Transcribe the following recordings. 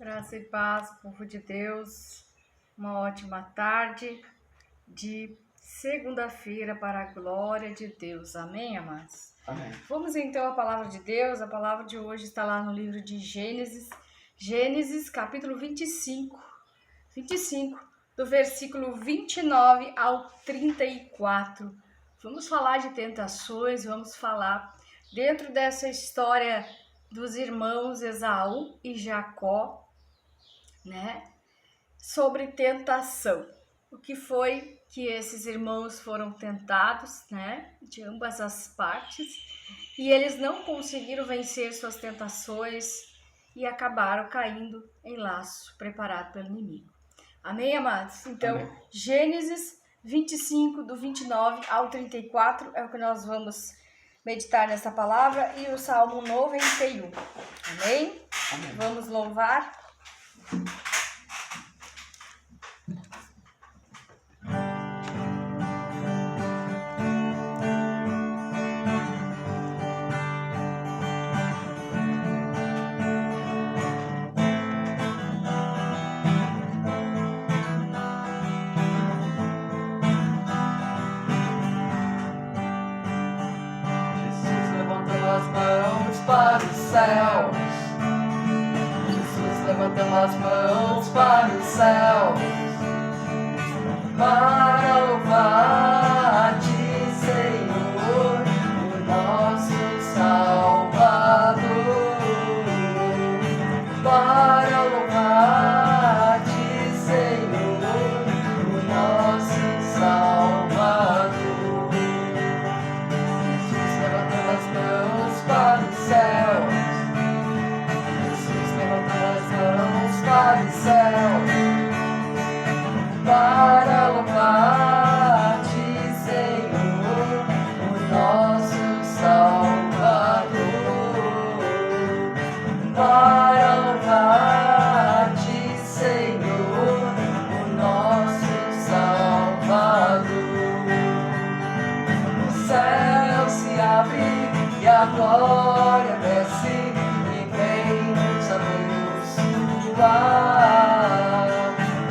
Graça e paz, povo de Deus. Uma ótima tarde de segunda-feira para a glória de Deus. Amém, amados? Amém. Vamos então à palavra de Deus. A palavra de hoje está lá no livro de Gênesis capítulo 25, do versículo 29 ao 34. Vamos falar de tentações, vamos falar dentro dessa história dos irmãos Esaú e Jacó, né? Sobre tentação. O que foi que esses irmãos foram tentados, né? De ambas as partes, e eles não conseguiram vencer suas tentações e acabaram caindo em laço preparado pelo inimigo. Amém, amados? Então, Amém. Gênesis 25, do 29 ao 34 é o que nós vamos meditar nessa palavra, e o Salmo 91. Amém? Amém. Vamos louvar. Para os céus, Jesus levantando as mãos para os céus, para louvar-te, Senhor, o nosso Salvador, para louvar-te, Senhor, o nosso Salvador. Jesus levantando as mãos para os céus, Jesus levantando as mãos para os céus, para louvar-te, Senhor, o nosso Salvador, para louvar-te, Senhor, o nosso Salvador. O céu se abre e a glória desce e vem nos abençoar.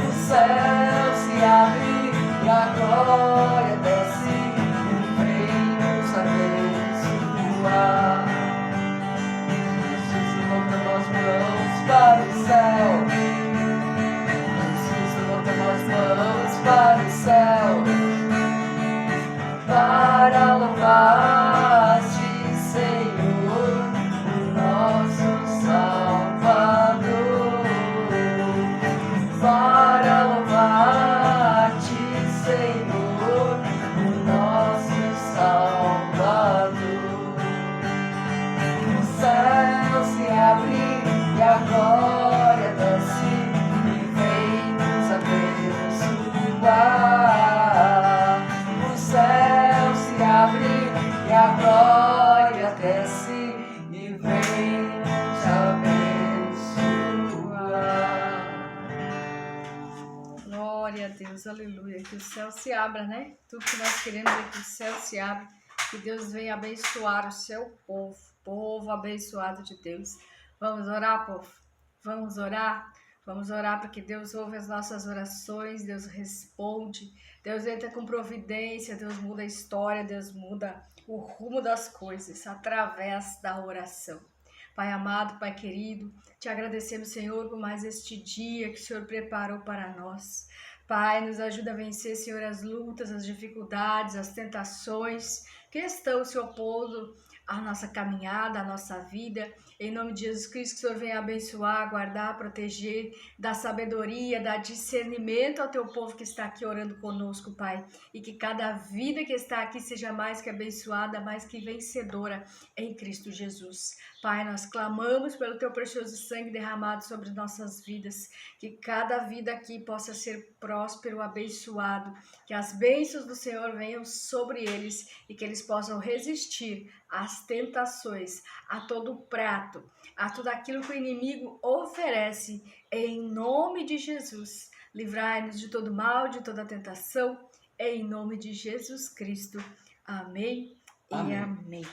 O céu se abre e a glória desce e vem nos abençoar. Jesus levantando as mãos para o céu, Jesus levantando as mãos para o céu, para louvar-te, Senhor, o nosso Salvador, para louvar-te, Senhor, o nosso Salvador. O céu se abre e a glória desce e vem nos abençoar. O céu se abre e a glória desce e vem nos abençoar. Glória a Deus, aleluia. Que o céu se abra, né? Tudo que nós queremos é que o céu se abra, que Deus venha abençoar o seu povo abençoado de Deus. Vamos orar, povo? Vamos orar? Vamos orar para que Deus ouve as nossas orações, Deus responde, Deus entra com providência, Deus muda a história, Deus muda o rumo das coisas através da oração. Pai amado, Pai querido, te agradecemos, Senhor, por mais este dia que o Senhor preparou para nós. Pai, nos ajuda a vencer, Senhor, as lutas, as dificuldades, as tentações que estão se opondo à nossa caminhada, à nossa vida. Em nome de Jesus Cristo, que o Senhor venha abençoar, guardar, proteger, dar sabedoria, dar discernimento ao teu povo que está aqui orando conosco, Pai. E que cada vida que está aqui seja mais que abençoada, mais que vencedora em Cristo Jesus. Pai, nós clamamos pelo teu precioso sangue derramado sobre nossas vidas, que cada vida aqui possa ser próspero, abençoado, que as bênçãos do Senhor venham sobre eles e que eles possam resistir às tentações, a todo o prato, a tudo aquilo que o inimigo oferece, em nome de Jesus. Livrai-nos de todo mal, de toda tentação, em nome de Jesus Cristo. Amém. Amém. E amém.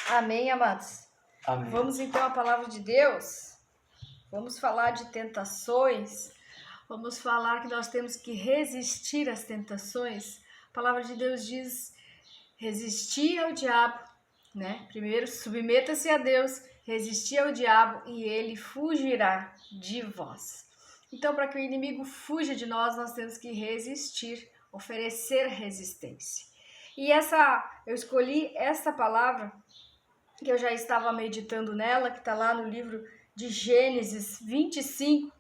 Amém, amados. Amém. Vamos então à palavra de Deus. Vamos falar de tentações. Vamos falar que nós temos que resistir às tentações. A palavra de Deus diz: resistir ao diabo, né? Primeiro, submeta-se a Deus, resistir ao diabo e ele fugirá de vós. Então, para que o inimigo fuja de nós temos que resistir, oferecer resistência. E eu escolhi essa palavra, que eu já estava meditando nela, que está lá no livro de Gênesis 25,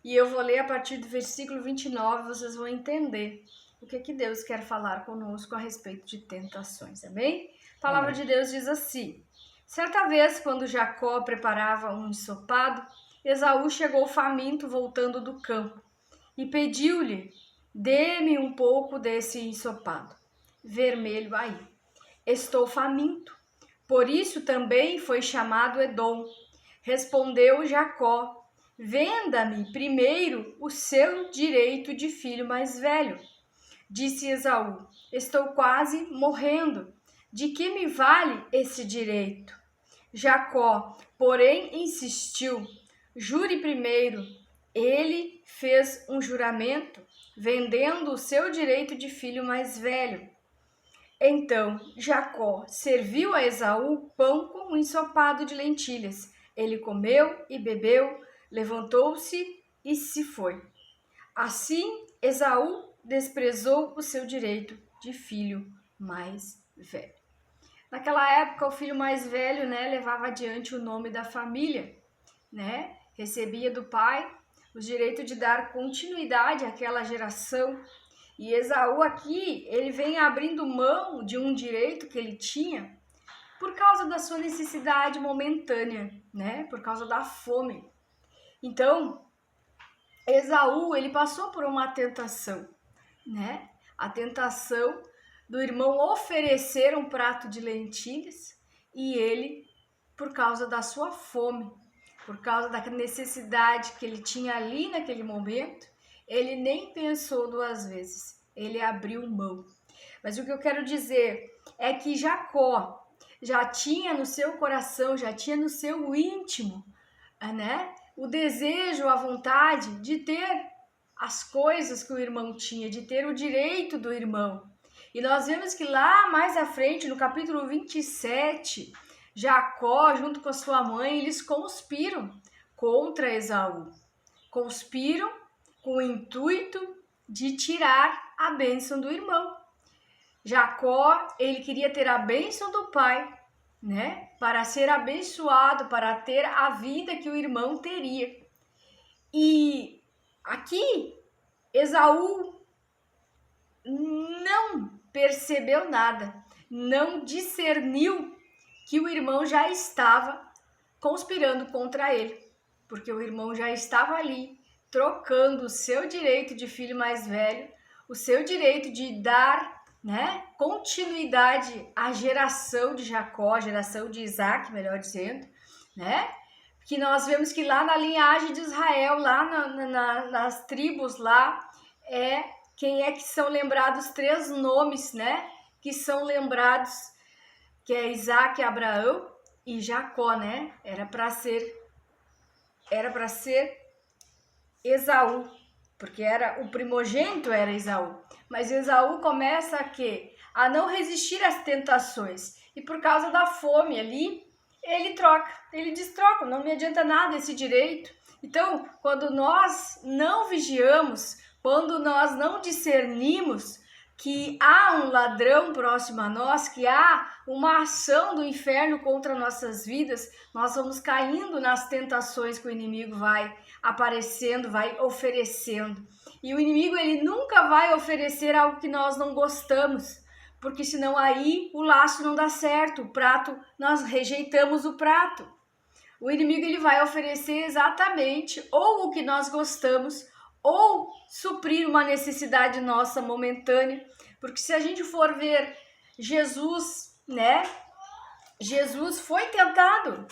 e eu vou ler a partir do versículo 29, vocês vão entender o que Deus quer falar conosco a respeito de tentações, amém? A palavra de Deus diz assim: certa vez, quando Jacó preparava um ensopado, Esaú chegou faminto voltando do campo e pediu-lhe: dê-me um pouco desse ensopado vermelho aí. Estou faminto. Por isso também foi chamado Edom. Respondeu Jacó: venda-me primeiro o seu direito de filho mais velho. Disse Esaú: estou quase morrendo. De que me vale esse direito? Jacó, porém, insistiu: jure primeiro. Ele fez um juramento, vendendo o seu direito de filho mais velho. Então Jacó serviu a Esaú pão com um ensopado de lentilhas. Ele comeu e bebeu, levantou-se e se foi. Assim, Esaú desprezou o seu direito de filho mais velho. Naquela época, o filho mais velho, levava adiante o nome da família, recebia do pai o direito de dar continuidade àquela geração. E Esaú aqui, ele vem abrindo mão de um direito que ele tinha por causa da sua necessidade momentânea, por causa da fome. Então, Esaú, ele passou por uma tentação, a tentação do irmão oferecer um prato de lentilhas e ele, por causa da sua fome, por causa da necessidade que ele tinha ali naquele momento, ele nem pensou duas vezes, ele abriu mão. Mas o que eu quero dizer é que Jacó já tinha no seu coração, já tinha no seu íntimo, o desejo, a vontade de ter as coisas que o irmão tinha, de ter o direito do irmão. E nós vemos que lá mais à frente, no capítulo 27, Jacó, junto com a sua mãe, eles conspiram contra Esaú. Conspiram com o intuito de tirar a bênção do irmão. Jacó, ele queria ter a bênção do pai, para ser abençoado, para ter a vida que o irmão teria. E aqui, Esaú não percebeu nada, não discerniu que o irmão já estava conspirando contra ele, porque o irmão já estava ali, trocando o seu direito de filho mais velho, o seu direito de dar continuidade à geração de Jacó, a geração de Isaac, melhor dizendo, que nós vemos que lá na linhagem de Israel, lá nas tribos lá, quem é que são lembrados três nomes, que são lembrados, que é Isaac, Abraão e Jacó, Era para ser Esaú, porque o primogênito era Esaú. Mas Esaú começa a não resistir às tentações. E por causa da fome ali, ele diz, troca, não me adianta nada esse direito. Então, quando nós não vigiamos, quando nós não discernimos que há um ladrão próximo a nós, que há uma ação do inferno contra nossas vidas, nós vamos caindo nas tentações que o inimigo vai aparecendo, vai oferecendo. E o inimigo, ele nunca vai oferecer algo que nós não gostamos, porque senão aí o laço não dá certo, o prato, nós rejeitamos o prato. O inimigo, ele vai oferecer exatamente ou o que nós gostamos, ou suprir uma necessidade nossa momentânea, porque se a gente for ver Jesus, Jesus foi tentado,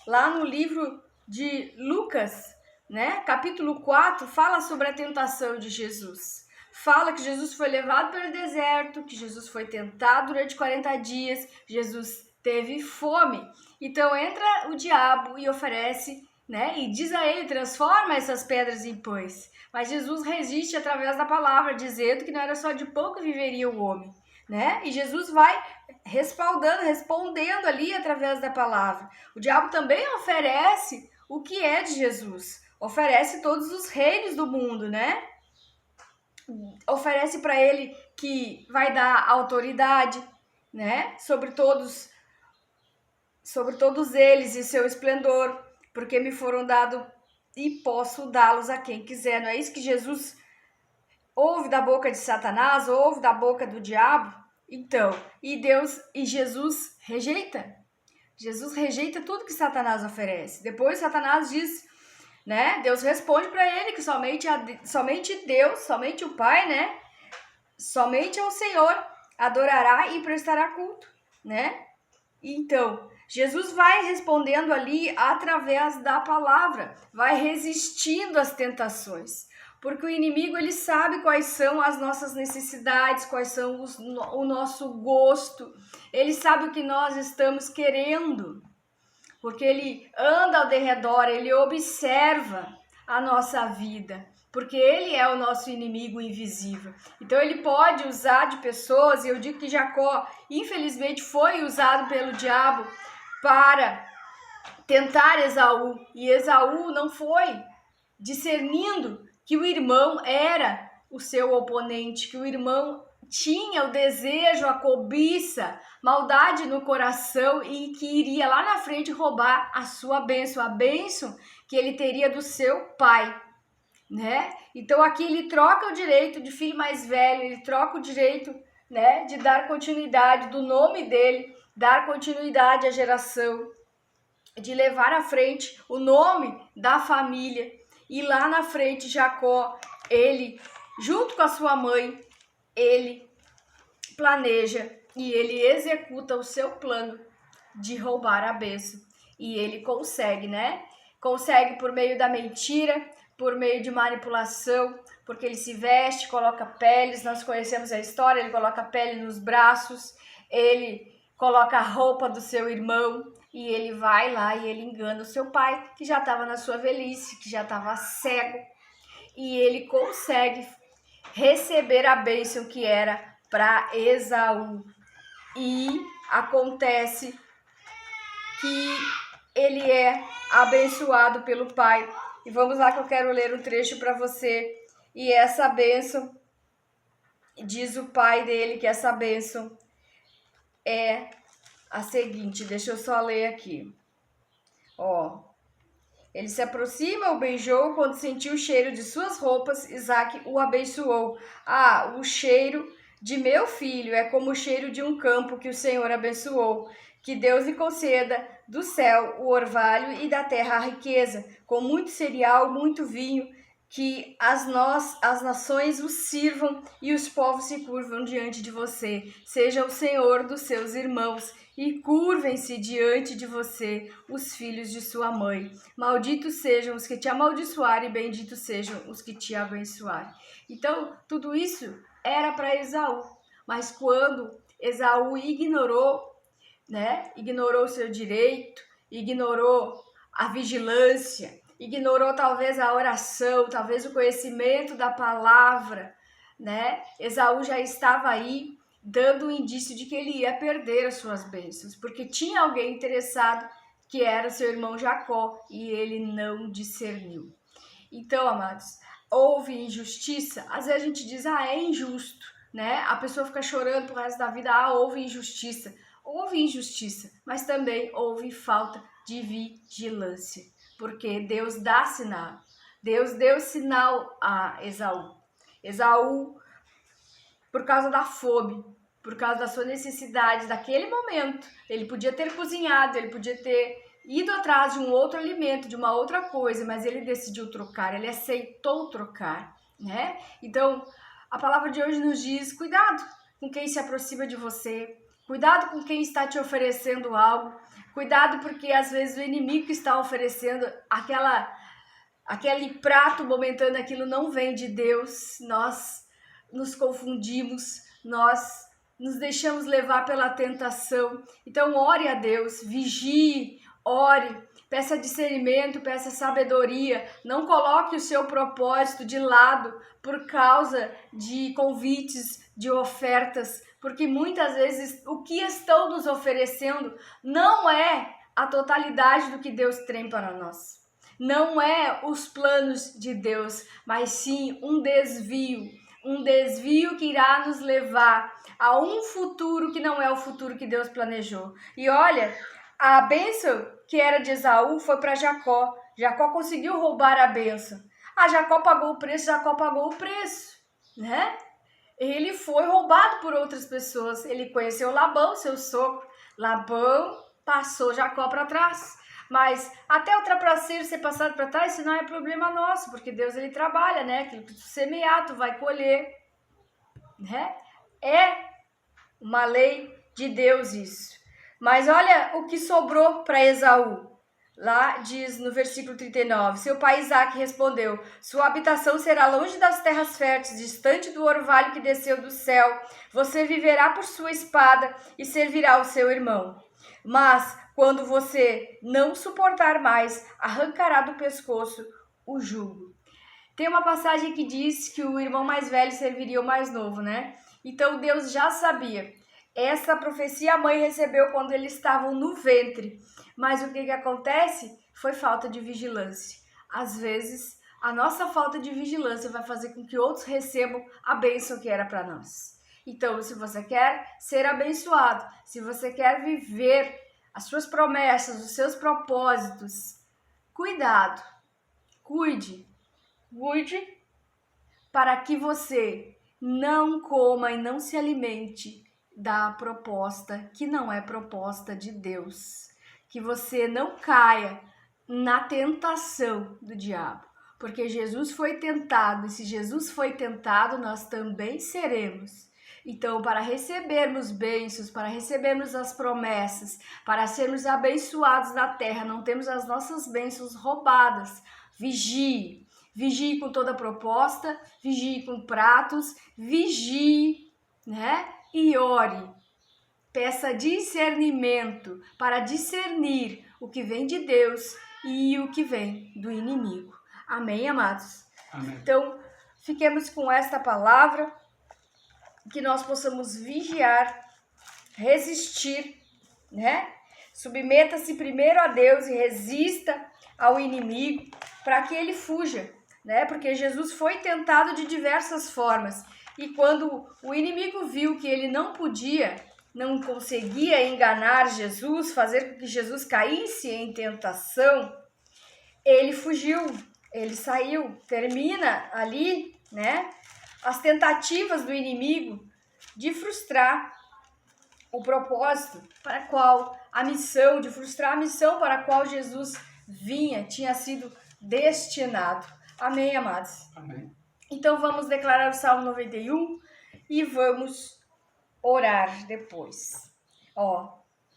lá no livro de Lucas, capítulo 4, fala sobre a tentação de Jesus, fala que Jesus foi levado pelo deserto, que Jesus foi tentado durante 40 dias, Jesus teve fome, então entra o diabo e oferece né? E diz a ele, transforma essas pedras em pães. Mas Jesus resiste através da palavra, dizendo que não era só de pão que viveria o homem, né? E Jesus vai respondendo ali através da palavra. O diabo também oferece o que é de Jesus. Oferece todos os reinos do mundo, né? Oferece para ele que vai dar autoridade, né? Sobre todos eles e seu esplendor, porque me foram dados e posso dá-los a quem quiser. Não é isso que Jesus ouve da boca de Satanás, ouve da boca do diabo? Então, e Jesus rejeita. Jesus rejeita tudo que Satanás oferece. Depois Satanás diz, né? Deus responde para ele que somente Deus, somente o Pai, né? Somente ao Senhor adorará e prestará culto, né? Então, Jesus vai respondendo ali através da palavra, vai resistindo às tentações, porque o inimigo ele sabe quais são as nossas necessidades, quais são o nosso gosto, ele sabe o que nós estamos querendo, porque ele anda ao derredor, ele observa a nossa vida, porque ele é o nosso inimigo invisível. Então ele pode usar de pessoas, e eu digo que Jacó, infelizmente, foi usado pelo diabo para tentar Esaú, e Esaú não foi, discernindo que o irmão era o seu oponente, que o irmão tinha o desejo, a cobiça, maldade no coração e que iria lá na frente roubar a sua bênção, a bênção que ele teria do seu pai, né? Então aqui ele troca o direito de filho mais velho, ele troca o direito, né, de dar continuidade do nome dele, dar continuidade à geração, de levar à frente o nome da família. E lá na frente Jacó, ele, junto com a sua mãe, ele planeja e ele executa o seu plano de roubar a bênção. E ele consegue, né? Consegue por meio da mentira, por meio de manipulação, porque ele se veste, coloca peles, nós conhecemos a história, ele coloca pele nos braços, ele coloca a roupa do seu irmão e ele vai lá e ele engana o seu pai, que já estava na sua velhice, que já estava cego, e ele consegue receber a bênção que era para Esaú. E acontece que ele é abençoado pelo pai. E vamos lá que eu quero ler um trecho para você. E essa bênção, diz o pai dele que essa bênção é a seguinte, deixa eu só ler aqui. Ó, ele se aproxima, o beijou, quando sentiu o cheiro de suas roupas, Isaac o abençoou. Ah, o cheiro de meu filho é como o cheiro de um campo que o Senhor abençoou. Que Deus lhe conceda do céu o orvalho e da terra a riqueza, com muito cereal, muito vinho, que as nações o sirvam e os povos se curvam diante de você. Seja o Senhor dos seus irmãos e curvem-se diante de você os filhos de sua mãe. Malditos sejam os que te amaldiçoarem e benditos sejam os que te abençoarem. Então, tudo isso era para Esaú, mas quando Esaú ignorou, né? Ignorou o seu direito, ignorou a vigilância, ignorou talvez a oração, talvez o conhecimento da palavra, né? Esaú já estava aí dando um indício de que ele ia perder as suas bênçãos, porque tinha alguém interessado que era seu irmão Jacó e ele não discerniu. Então, amados, houve injustiça, às vezes a gente diz, é injusto, né? A pessoa fica chorando pro resto da vida, houve injustiça. Houve injustiça, mas também houve falta de vigilância, porque Deus dá sinal. Deus deu sinal a Esaú. Esaú, por causa da fome, por causa da sua necessidade daquele momento, ele podia ter cozinhado, ele podia ter ido atrás de um outro alimento, de uma outra coisa, mas ele decidiu trocar, ele aceitou trocar, né? Então, a palavra de hoje nos diz, cuidado com quem se aproxima de você, cuidado com quem está te oferecendo algo, cuidado porque às vezes o inimigo que está oferecendo aquele prato momentâneo, aquilo não vem de Deus, nós nos confundimos, nós nos deixamos levar pela tentação. Então ore a Deus, vigie, ore, peça discernimento, peça sabedoria. Não coloque o seu propósito de lado por causa de convites, de ofertas, porque muitas vezes o que estão nos oferecendo não é a totalidade do que Deus tem para nós. Não é os planos de Deus, mas sim um desvio que irá nos levar a um futuro que não é o futuro que Deus planejou. E olha, a bênção que era de Esaú foi para Jacó. Jacó conseguiu roubar a bênção. Jacó pagou o preço, né? Ele foi roubado por outras pessoas. Ele conheceu Labão, seu sogro. Labão passou Jacó para trás. Mas até o trapaceiro ser passado para trás, isso não é problema nosso, porque Deus ele trabalha, né? Aquilo que tu semear, tu vai colher, né? É uma lei de Deus isso. Mas olha o que sobrou para Esaú. Lá diz no versículo 39, seu pai Isaque respondeu, sua habitação será longe das terras férteis, distante do orvalho que desceu do céu. Você viverá por sua espada e servirá o seu irmão. Mas quando você não suportar mais, arrancará do pescoço o jugo. Tem uma passagem que diz que o irmão mais velho serviria o mais novo, né? Então Deus já sabia. Essa profecia a mãe recebeu quando eles estavam no ventre. Mas o que acontece? Foi falta de vigilância. Às vezes, a nossa falta de vigilância vai fazer com que outros recebam a bênção que era para nós. Então, se você quer ser abençoado, se você quer viver as suas promessas, os seus propósitos, cuidado, cuide para que você não coma e não se alimente da proposta que não é proposta de Deus. Que você não caia na tentação do diabo. Porque Jesus foi tentado, e se Jesus foi tentado, nós também seremos. Então, para recebermos bênçãos, para recebermos as promessas, para sermos abençoados na terra, não temos as nossas bênçãos roubadas. Vigie. Vigie com toda proposta, vigie com pratos, vigie, né? E ore. Peça discernimento para discernir o que vem de Deus e o que vem do inimigo. Amém, amados? Amém. Então, fiquemos com esta palavra, que nós possamos vigiar, resistir, né? Submeta-se primeiro a Deus e resista ao inimigo para que ele fuja, né? Porque Jesus foi tentado de diversas formas. E quando o inimigo viu que ele não conseguia enganar Jesus, fazer com que Jesus caísse em tentação, ele fugiu, ele saiu. Termina ali, né, as tentativas do inimigo de frustrar o propósito para qual a missão, de frustrar a missão para a qual Jesus tinha sido destinado. Amém, amados? Amém. Então vamos declarar o Salmo 91 e vamos orar depois.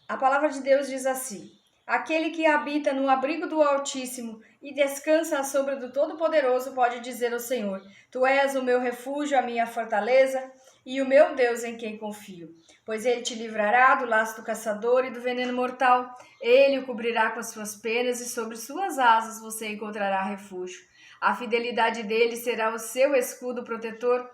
A palavra de Deus diz assim: aquele que habita no abrigo do Altíssimo e descansa à sombra do Todo-Poderoso pode dizer ao Senhor: Tu és o meu refúgio, a minha fortaleza e o meu Deus em quem confio. Pois ele te livrará do laço do caçador e do veneno mortal. Ele o cobrirá com as suas penas e sobre suas asas você encontrará refúgio. A fidelidade dele será o seu escudo protetor.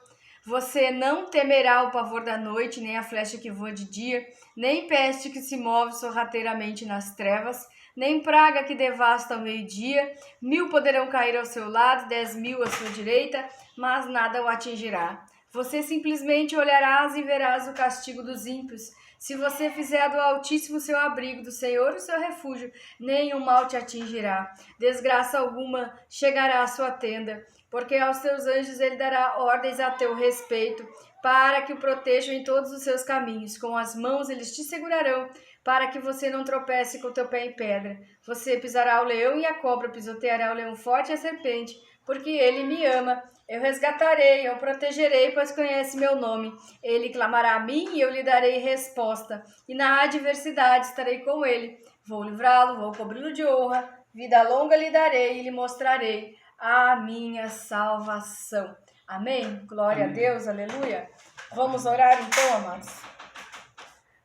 Você não temerá o pavor da noite, nem a flecha que voa de dia, nem peste que se move sorrateiramente nas trevas, nem praga que devasta ao meio-dia. 1000 poderão cair ao seu lado, 10.000 à sua direita, mas nada o atingirá. Você simplesmente olharás e verás o castigo dos ímpios. Se você fizer do Altíssimo seu abrigo, do Senhor o seu refúgio, nenhum mal te atingirá. Desgraça alguma chegará à sua tenda, porque aos teus anjos ele dará ordens a teu respeito, para que o protejam em todos os seus caminhos. Com as mãos eles te segurarão, para que você não tropece com o teu pé em pedra. Você pisará o leão e a cobra, pisoteará o leão forte e a serpente, porque ele me ama. Eu resgatarei, eu protegerei, pois conhece meu nome. Ele clamará a mim e eu lhe darei resposta. E na adversidade estarei com ele. Vou livrá-lo, vou cobri-lo de honra. Vida longa lhe darei e lhe mostrarei a minha salvação. Amém? Glória a Deus, aleluia. Vamos orar então, amados.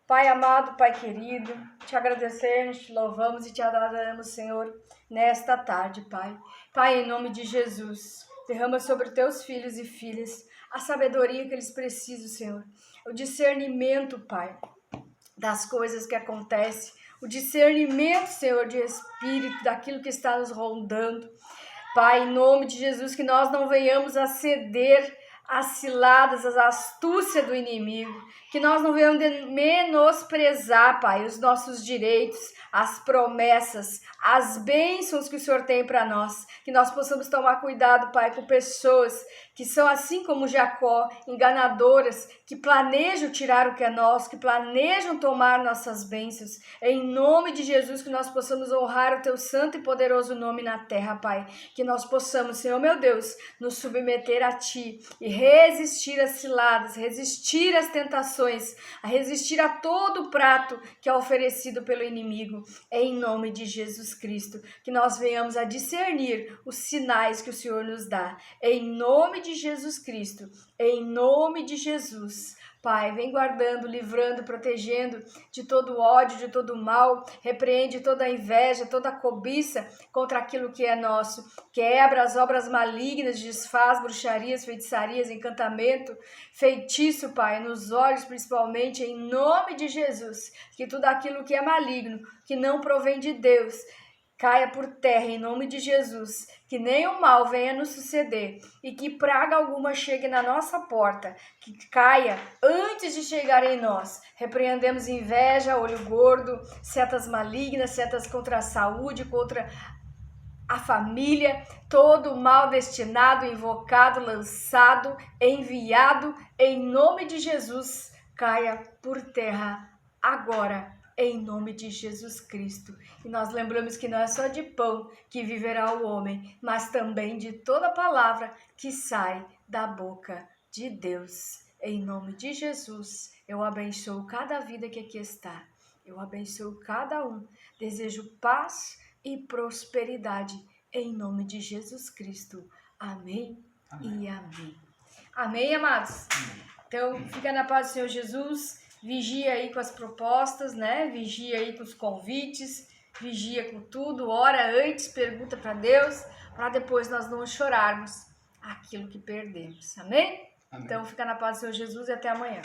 Pai amado, Pai querido, te agradecemos, te louvamos e te adoramos, Senhor, nesta tarde, Pai. Pai, em nome de Jesus, derrama sobre teus filhos e filhas a sabedoria que eles precisam, Senhor. O discernimento, Pai, das coisas que acontecem. O discernimento, Senhor, de espírito, daquilo que está nos rondando. Pai, em nome de Jesus, que nós não venhamos a ceder às ciladas, às astúcias do inimigo, que nós não venhamos menosprezar, Pai, os nossos direitos, as promessas, as bênçãos que o Senhor tem para nós, que nós possamos tomar cuidado, Pai, com pessoas que são assim como Jacó, enganadoras, que planejam tirar o que é nosso, que planejam tomar nossas bênçãos. Em nome de Jesus, que nós possamos honrar o Teu santo e poderoso nome na terra, Pai. Que nós possamos, Senhor meu Deus, nos submeter a Ti e resistir às ciladas, resistir às tentações, a resistir a todo o prato que é oferecido pelo inimigo. Em nome de Jesus Cristo, que nós venhamos a discernir os sinais que o Senhor nos dá. Em nome de Jesus Cristo, em nome de Jesus. Pai, vem guardando, livrando, protegendo de todo ódio, de todo mal, repreende toda a inveja, toda a cobiça contra aquilo que é nosso, quebra as obras malignas, desfaz bruxarias, feitiçarias, encantamento, feitiço, Pai, nos olhos principalmente, em nome de Jesus, que tudo aquilo que é maligno, que não provém de Deus, caia por terra em nome de Jesus, que nem o mal venha nos suceder e que praga alguma chegue na nossa porta, que caia antes de chegar em nós. Repreendemos inveja, olho gordo, setas malignas, setas contra a saúde, contra a família, todo mal destinado, invocado, lançado, enviado, em nome de Jesus, caia por terra agora. Em nome de Jesus Cristo. E nós lembramos que não é só de pão que viverá o homem, mas também de toda palavra que sai da boca de Deus. Em nome de Jesus, eu abençoo cada vida que aqui está. Eu abençoo cada um. Desejo paz e prosperidade em nome de Jesus Cristo. Amém, amém. E amém. Amém, amados? Amém. Então, fica na paz do Senhor Jesus. Vigia aí com as propostas, né? Vigia aí com os convites, vigia com tudo, ora antes, pergunta para Deus, para depois nós não chorarmos aquilo que perdemos. Amém? Amém? Então fica na paz do Senhor Jesus e até amanhã.